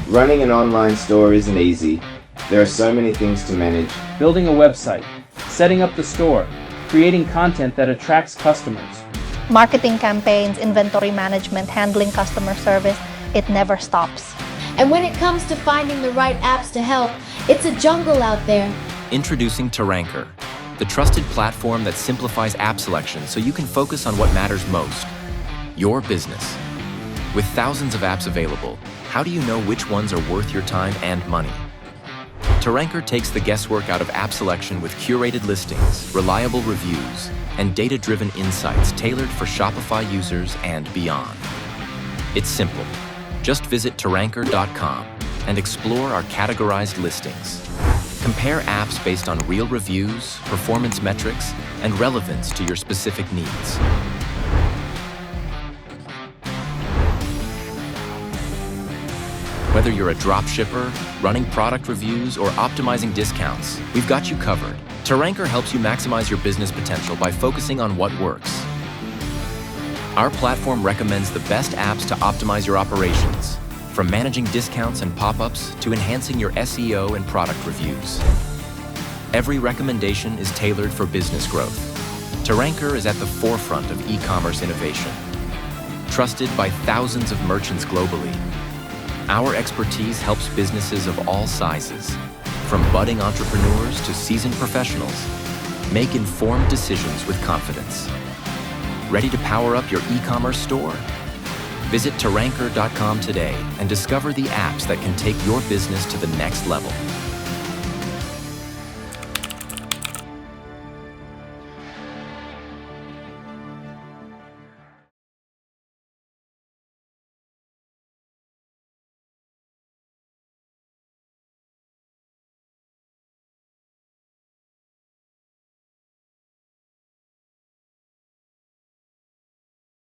Running an online store isn't easy. There are so many things to manage. Building a website, setting up the store, creating content that attracts customers. Marketing campaigns, inventory management, handling customer service, it never stops. And when it comes to finding the right apps to help, it's a jungle out there. Introducing Taranker, the trusted platform that simplifies app selection so you can focus on what matters most, your business. With thousands of apps available, how do you know which ones are worth your time and money? Taranker takes the guesswork out of app selection with curated listings, reliable reviews, and data-driven insights tailored for Shopify users and beyond. It's simple. Just visit Taranker.com and explore our categorized listings. Compare apps based on real reviews, performance metrics, and relevance to your specific needs. Whether you're a dropshipper, running product reviews, or optimizing discounts, we've got you covered. Taranker helps you maximize your business potential by focusing on what works. Our platform recommends the best apps to optimize your operations, from managing discounts and pop-ups to enhancing your SEO and product reviews. Every recommendation is tailored for business growth. Taranker is at the forefront of e-commerce innovation. Trusted by thousands of merchants globally, our expertise helps businesses of all sizes, from budding entrepreneurs to seasoned professionals, make informed decisions with confidence. Ready to power up your e-commerce store? Visit Taranker.com today and discover the apps that can take your business to the next level.